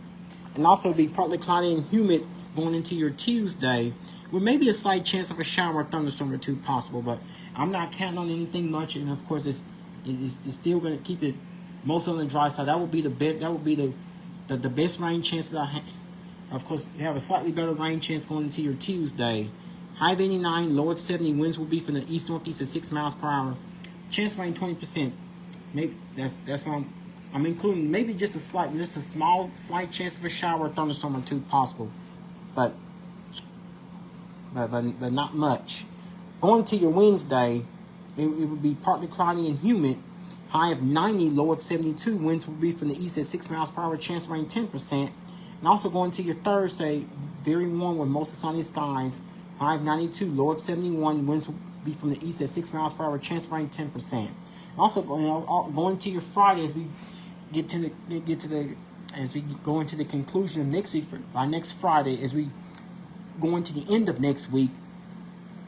And also be partly cloudy and humid going into your Tuesday, with maybe a slight chance of a shower or thunderstorm or two possible, but I'm not counting on anything much. And of course, it's still going to keep it most on the dry side. That would be the best rain chance that I have. Of course, you have a slightly better rain chance going into your Tuesday. High of 89, low of 70. Winds will be from the east-northeast at 6 miles per hour. Chance of rain 20%. Maybe that's what I'm including. Maybe just a slight chance of a shower or thunderstorm or two possible, but not much. Going to your Wednesday, it would be partly cloudy and humid. high of 90, low of 72. Winds will be from the east at 6 miles per hour, chance of rain 10%. And also going to your Thursday, very warm with mostly sunny skies, high of 92, low of 71. Winds will be from the east at 6 miles per hour, chance of rain 10%. Also going to your Friday as we as we go into the conclusion of next week, by next Friday, as we go into the end of next week,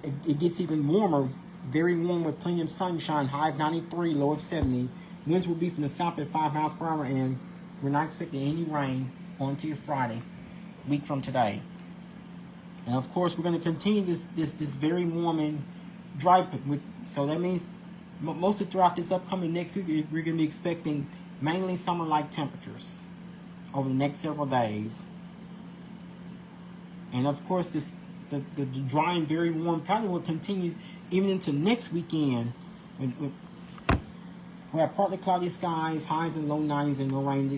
it gets even warmer, very warm with plenty of sunshine, high of 93, low of 70. Winds will be from the south at 5 miles per hour, and we're not expecting any rain on to your Friday, week from today. And of course, we're going to continue this very warm and dry. So that means mostly throughout this upcoming next week, we're going to be expecting mainly summer-like temperatures over the next several days. And of course, the dry and very warm pattern will continue even into next weekend. We have partly cloudy skies, highs and low 90s, and no rain.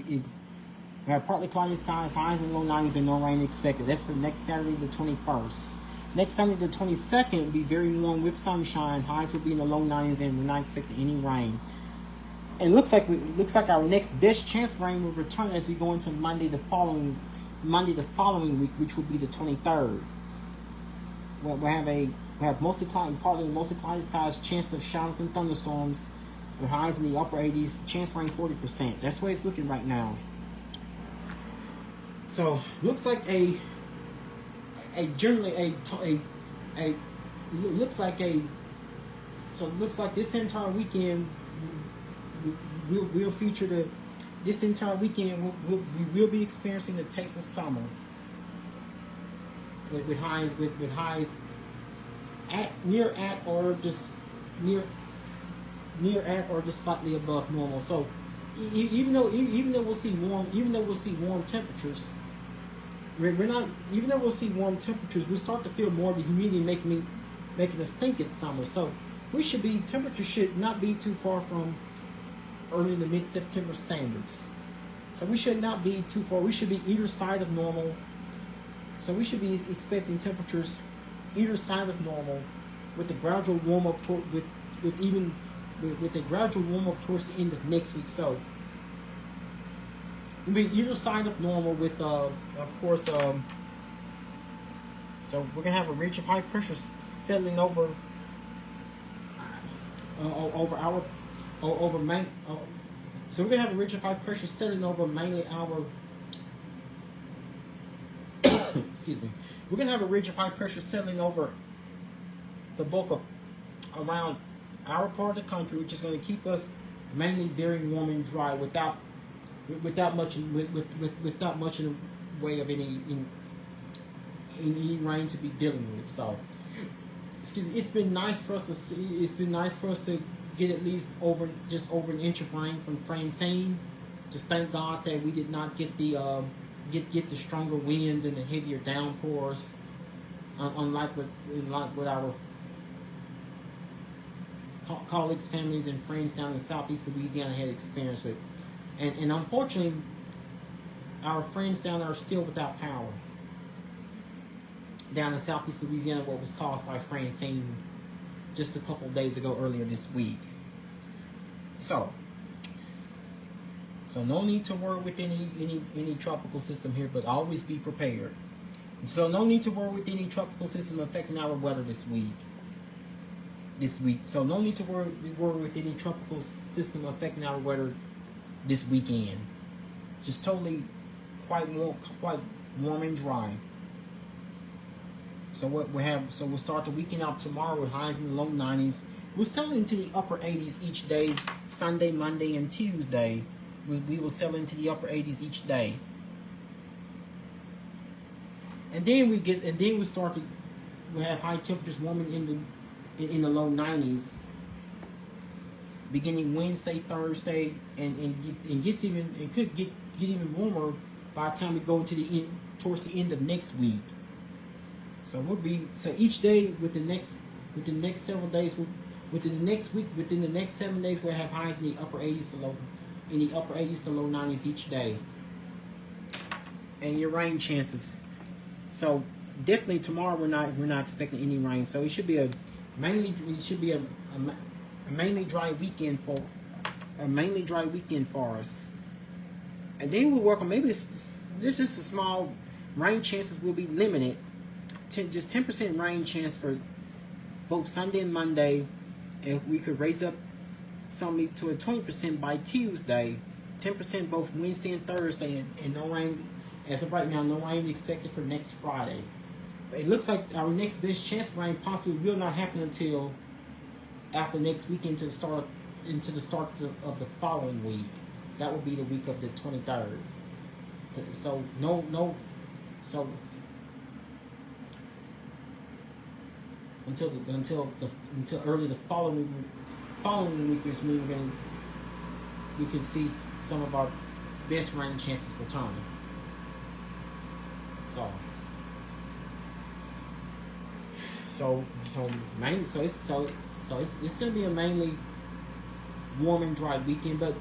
We have partly cloudy skies, highs and low 90s, and no rain expected. That's for next Saturday, the 21st. Next Sunday, the 22nd, will be very warm with sunshine. Highs will be in the low 90s, and we're not expecting any rain. And looks like our next best chance for rain will return as we go into Monday the following week, which will be the 23rd. We have mostly cloudy skies, chance of showers and thunderstorms, with highs in the upper 80s, chance for rain 40%. That's the way it's looking right now. So looks like looks like this entire weekend we'll feature this entire weekend we will be experiencing the Texas summer with highs near at or just slightly above normal. So even though we'll see warm temperatures, we'll start to feel more of the humidity making us think it's summer. So temperatures should not be too far from early to mid-September standards. So we should not be too far. We should be either side of normal. So we should be expecting temperatures either side of normal, with a gradual warm up with a gradual warm up towards the end of next week. So we'll be either side of normal with of course so we're gonna have a ridge of high pressure settling over so we're gonna have a ridge of high pressure settling over mainly our excuse me. We're gonna have a ridge of high pressure settling over the bulk of around our part of the country, which is going to keep us mainly very warm and dry without much in the way of any rain to be dealing with. So it's been nice for us to see. It's been nice for us to get at least over an inch of rain from Francine. Just thank God that we did not get the stronger winds and the heavier downpours, unlike what our colleagues, families, and friends down in Southeast Louisiana had experienced with. And unfortunately, our friends down there are still without power down in Southeast Louisiana, what was caused by Francine just a couple of days ago, earlier this week. So no need to worry with any tropical system here, but always be prepared. So no need to worry with any tropical system affecting our weather this week. So no need to worry with any tropical system affecting our weather this weekend. Just totally quite warm and dry. So we'll start the weekend out tomorrow with highs in the low 90s. We'll settle into the upper 80s each day, Sunday, Monday, and Tuesday. We will settle into the upper 80s each day. And then we'll have high temperatures warming in the low 90s beginning Wednesday, Thursday, and could get even warmer by the time we go towards the end of next week. So each day within the next several days, within the next 7 days, we'll have highs in the upper 80s to low 90s each day. And your rain chances. So definitely tomorrow we're not expecting any rain. So it should be a mainly dry weekend for a mainly dry weekend for us. And then we'll work on maybe there's just a small rain chances will be limited. Just 10% rain chance for both Sunday and Monday. And we could raise up something to a 20% by Tuesday. 10% both Wednesday and Thursday. And no rain, as of right now, no rain expected for next Friday. It looks like our next best chance of rain possibly will not happen until after next weekend to start into the start of the following week. That will be the week of the 23rd. So so until early the following week is when we can see some of our best rain chances returning. It's gonna be a mainly warm and dry weekend, but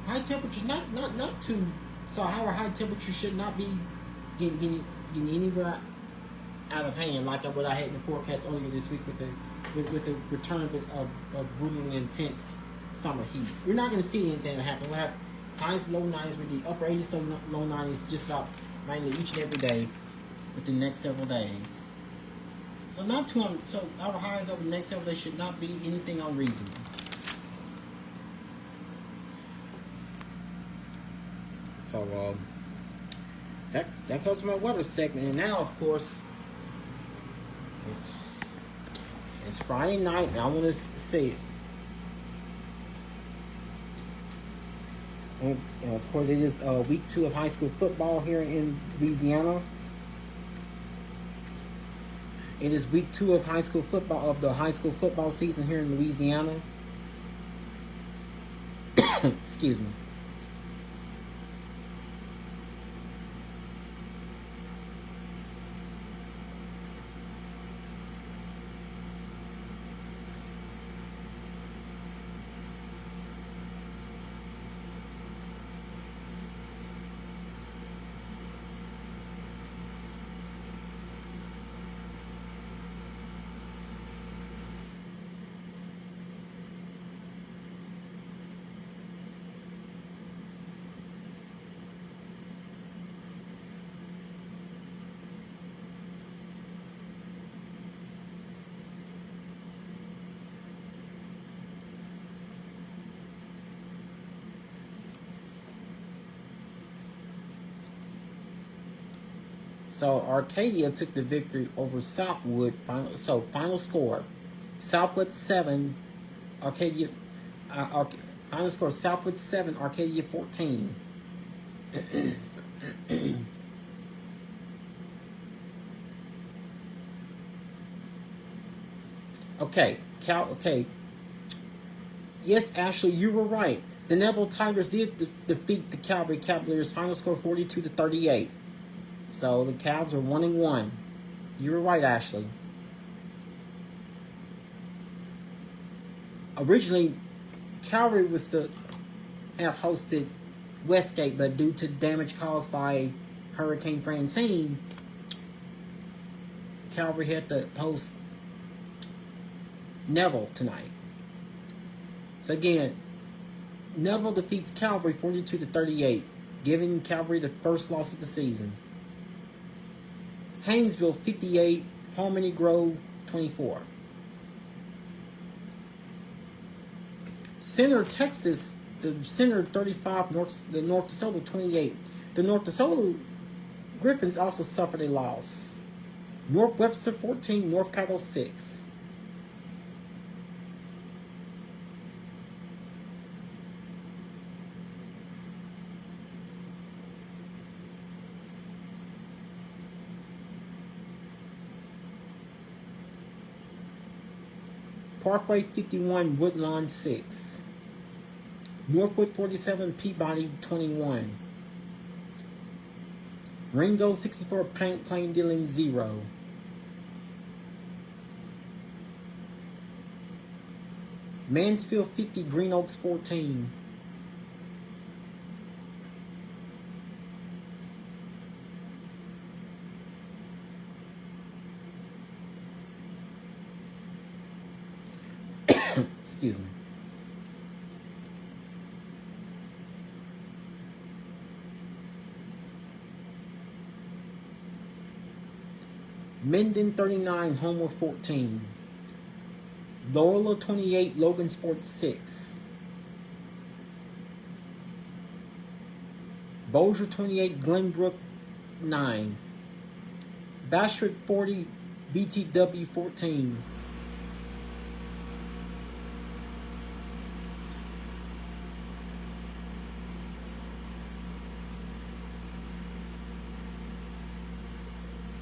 high temperatures not too. So our high temperatures should not be getting anywhere out of hand like what I had in the forecast earlier this week with the return of brutally intense summer heat. We're not going to see anything happen. We'll have highs, low 90s with the upper 80s, so low 90s just about mainly each and every day with the next several days. So not too. So our highs over the next several days should not be anything unreasonable. So that goes my weather segment, and now of course it's Friday night, and I want to see. And of course, it is week 2 of high school football here in Louisiana. It is week 2 of the high school football season here in Louisiana. Excuse me. So Arcadia took the victory over Southwood. Final score: Southwood 7, Arcadia. Final score: Southwood 7, Arcadia 14. Okay, Okay. Yes, Ashley, you were right. The Neville Tigers did defeat the Calvary Cavaliers. Final score 42-38. So the Cavs are 1-1. You were right, Ashley. Originally, Calvary was to have hosted Westgate, but due to damage caused by Hurricane Francine, Calvary had to host Neville tonight. So again, Neville defeats Calvary 42-38, giving Calvary the first loss of the season. Haynesville 58, Harmony Grove 24. Center, Texas, the Center 35, the North DeSoto 28. The North DeSoto Griffins also suffered a loss. North Webster 14, North Caddo 6. Parkway 51, Woodlawn 6. Northwood 47, Peabody 21. Ringo 64, Plain Dealing 0. Mansfield 50, Green Oaks 14. Excuse me. Minden 39, Homer 14. Loyola 28, Logansport 6. Bossier 28, Glenbrook 9. Bastrop 40, BTW 14.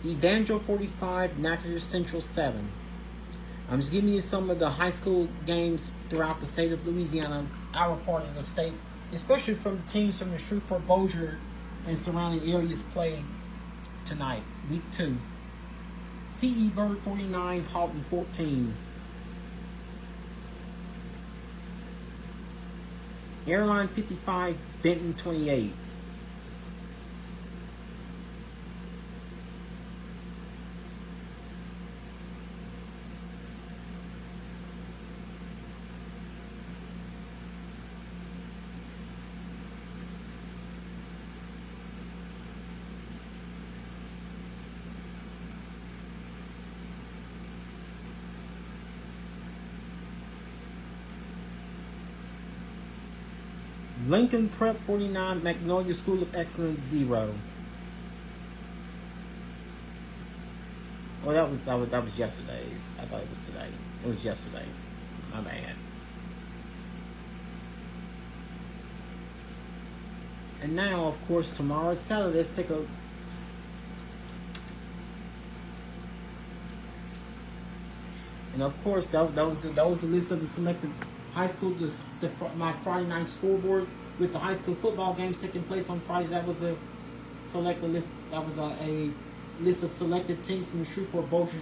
Evangel 45, Natchitoches Central 7. I'm just giving you some of the high school games throughout the state of Louisiana, our part of the state, especially from teams from the Shreveport, Bossier, and surrounding areas played tonight, week 2. C.E. Bird 49, Halton 14. Airline 55, Benton 28. Lincoln Prep 49, Magnolia School of Excellence 0. Oh, that was yesterday's. I thought it was today. It was yesterday. My bad. And now, of course, tomorrow is Saturday. Let's take a and of course that was the list of the selected high school. My Friday night scoreboard with the high school football games taking place on Fridays. That was a selected list. That was a list of selected teams from the Shreveport Bossier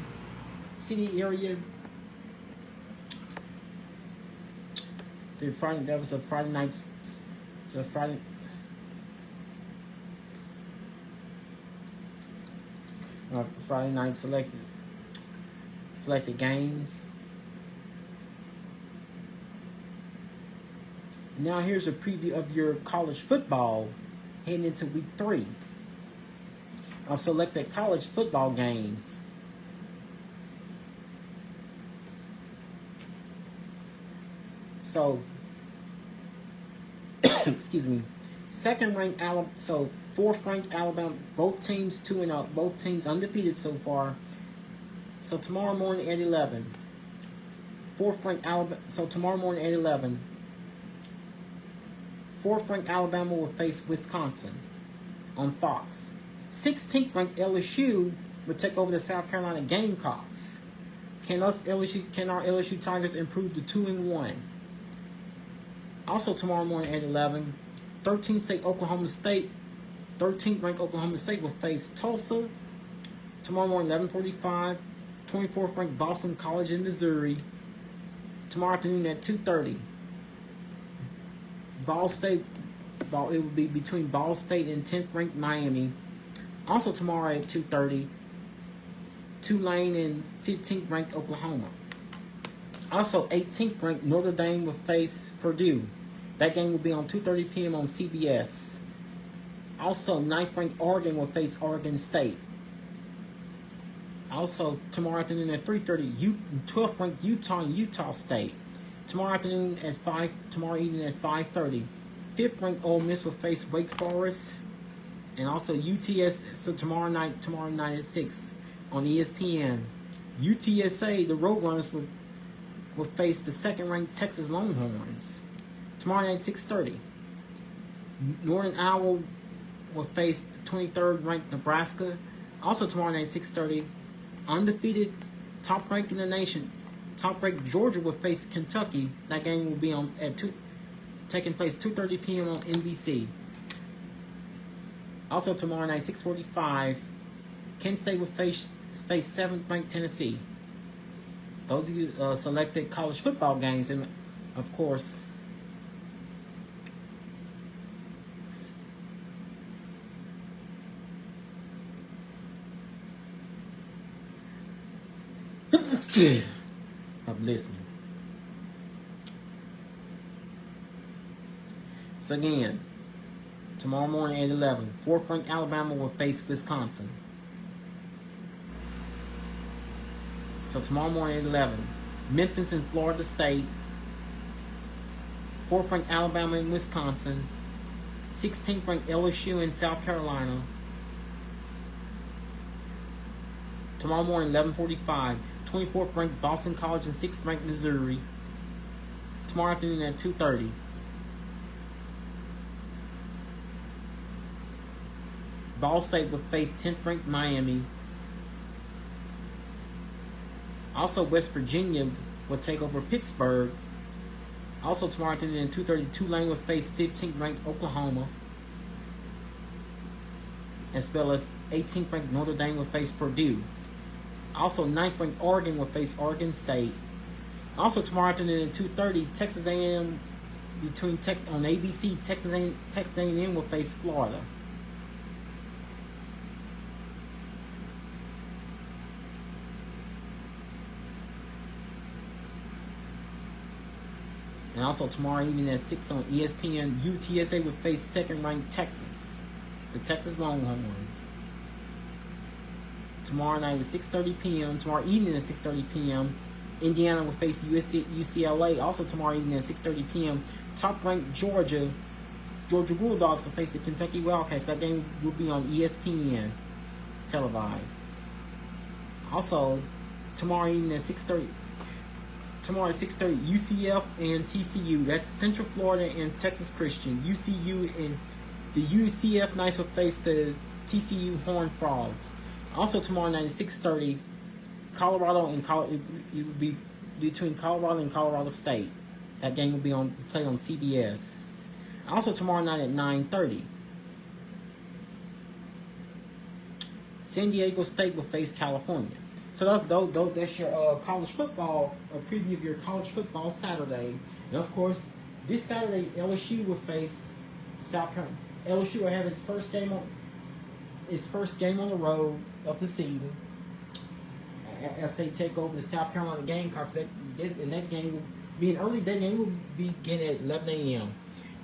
City area. That was a Friday night. The Friday night selected games. Now here's a preview of your college football heading into week 3 of selected college football games. So, excuse me, fourth ranked Alabama, both teams 2-0, both teams undefeated so far. So tomorrow morning at 11, fourth ranked Alabama. So tomorrow morning at 11. Fourth-ranked Alabama will face Wisconsin on Fox. 16th-ranked LSU will take over the South Carolina Gamecocks. Can our LSU Tigers improve to 2-1? Also tomorrow morning at 11, 13th-ranked Oklahoma State will face Tulsa. Tomorrow morning 11:45. 24th-ranked Boston College in Missouri. Tomorrow afternoon at 2:30. It will be between Ball State and 10th-ranked Miami. Also tomorrow at 2:30, Tulane and 15th-ranked Oklahoma. Also 18th-ranked Notre Dame will face Purdue. That game will be on 2:30 p.m. on CBS. Also 9th-ranked Oregon will face Oregon State. Also tomorrow afternoon at 3:30, 12th-ranked Utah and Utah State. Tomorrow evening at 5:30, 5th-ranked Ole Miss will face Wake Forest, and also UTS. So tomorrow night at 6 on ESPN, UTSA, the Roadrunners will face the 2nd-ranked Texas Longhorns. Tomorrow night at 6:30, Northern Iowa will face the 23rd-ranked Nebraska. Also tomorrow night at 6:30, undefeated, top-ranked in the nation, top-ranked Georgia will face Kentucky. That game will be taking place 2:30 p.m. on NBC. Also tomorrow night, 6:45, Kent State will face 7th-ranked Tennessee. Those are the selected college football games, and of course, I'm listening. So again, tomorrow morning at 11, 4th-ranked Alabama will face Wisconsin. So tomorrow morning at 11, Memphis and Florida State, 4th ranked Alabama and Wisconsin, 16th ranked LSU in South Carolina. Tomorrow morning, 11:45, 24th ranked Boston College and 6th ranked Missouri. Tomorrow afternoon at 2:30. Ball State will face 10th ranked Miami. Also, West Virginia will take over Pittsburgh. Also tomorrow afternoon at 2:30, Tulane will face 15th ranked Oklahoma. As well as 18th ranked Notre Dame will face Purdue. Also 9th ranked Oregon will face Oregon State. Also tomorrow afternoon at 2:30, Texas A&M on ABC, Texas A&M will face Florida. And also tomorrow evening at 6 on ESPN, UTSA will face 2nd ranked Texas, the Texas Longhorns. Tomorrow night at 6:30 p.m. Tomorrow evening at 6:30 p.m. Indiana will face UCLA. Also tomorrow evening at 6:30 p.m. Top-ranked Georgia Bulldogs will face the Kentucky Wildcats. That game will be on ESPN, televised. Also tomorrow evening at 6:30. Tomorrow at 6:30, UCF and TCU. That's Central Florida and Texas Christian. UCU and the UCF Knights will face the TCU Horned Frogs. Also tomorrow night at 6:30, Colorado and it will be between Colorado and Colorado State. That game will be played on CBS. Also tomorrow night at 9:30, San Diego State will face California. So that's your college football, a preview of your college football Saturday. And of course, this Saturday LSU will face South Carolina. LSU will have its first game on the road of the season as they take over the South Carolina Gamecocks. And that game will be an early day game. Will begin at 11 a.m.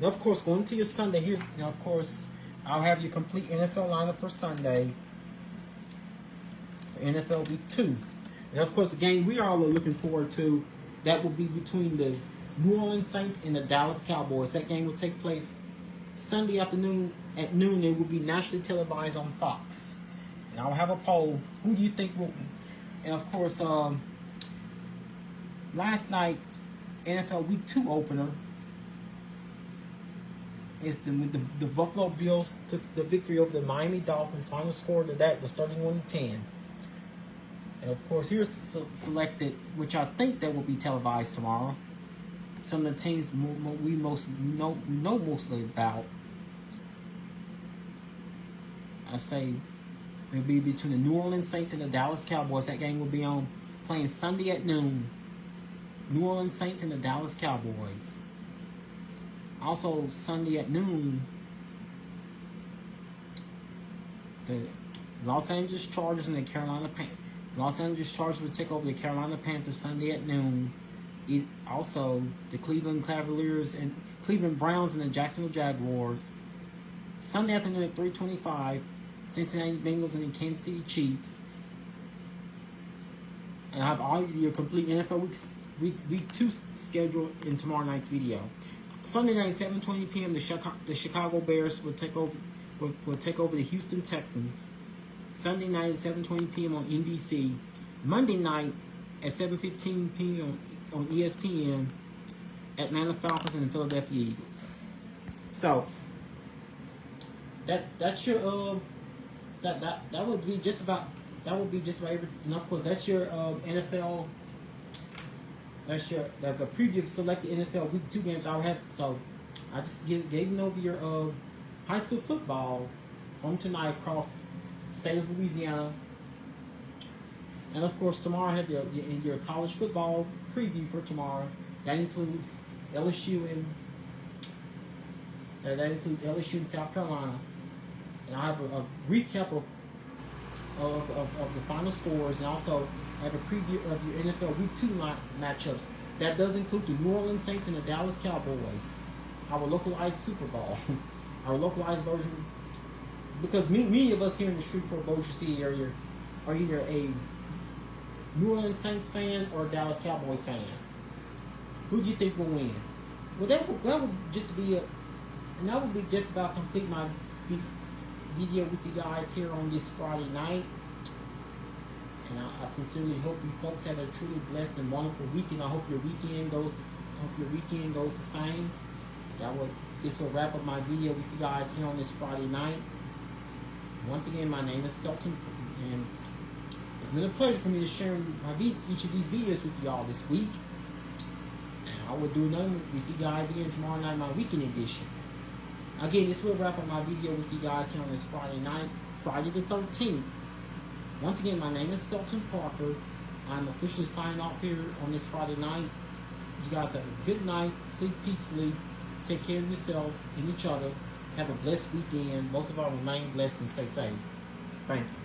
Now, of course, going to your Sunday, of course, I'll have your complete NFL lineup for Sunday. NFL Week 2. And of course, the game we all are looking forward to, that will be between the New Orleans Saints and the Dallas Cowboys. That game will take place Sunday afternoon at noon. It will be nationally televised on Fox. And I'll have a poll. Who do you think will... And of course, last night's NFL Week 2 opener is the Buffalo Bills took the victory over the Miami Dolphins. Final score to that was 31-10. And of course, here's selected, which I think that will be televised tomorrow. Some of the teams we know mostly about. I say it'll be between the New Orleans Saints and the Dallas Cowboys. That game will be playing Sunday at noon. New Orleans Saints and the Dallas Cowboys. Also Sunday at noon, the Los Angeles Chargers and the Carolina Panthers. Los Angeles Chargers will take over the Carolina Panthers Sunday at noon. Also, the Cleveland Cavaliers and Cleveland Browns and the Jacksonville Jaguars. Sunday afternoon at 3:25, Cincinnati Bengals and the Kansas City Chiefs. And I have all your complete NFL week 2 schedule in tomorrow night's video. Sunday night, 7:20 p.m. The Chicago Bears will take over the Houston Texans. Sunday night at 7:20 p.m. on NBC. Monday night at 7:15 p.m. on ESPN. Atlanta Falcons and the Philadelphia Eagles. So that's your that would be just about every. And of course, that's your NFL. That's a preview of selected NFL Week 2 games I have. So I just gave you over your high school football from tonight across the state of Louisiana. And of course, tomorrow I have your college football preview for tomorrow. That includes LSU and South Carolina. And I have a recap of the final scores, and also I have a preview of your NFL Week 2 matchups. That does include the New Orleans Saints and the Dallas Cowboys. Our localized Super Bowl. Our localized version. Because many of us here in the Shreveport, Bossier City area are either New Orleans Saints fan or Dallas Cowboys fan? Who do you think will win? Well, that would just be and that would be just about complete my video with you guys here on this Friday night. And I sincerely hope you folks have a truly blessed and wonderful weekend. I hope your weekend goes the same. This will wrap up my video with you guys here on this Friday night. Once again, my name is Felton, and it's been a pleasure for me to share each of these videos with y'all this week. And I will do another with you guys again tomorrow night, my weekend edition. Again, this will wrap up my video with you guys here on this Friday night, Friday the 13th. Once again, my name is Felton Parker. I'm officially signing off here on this Friday night. You guys have a good night. Sleep peacefully. Take care of yourselves and each other. Have a blessed weekend. Most of all, remain blessed and stay safe. Thank you.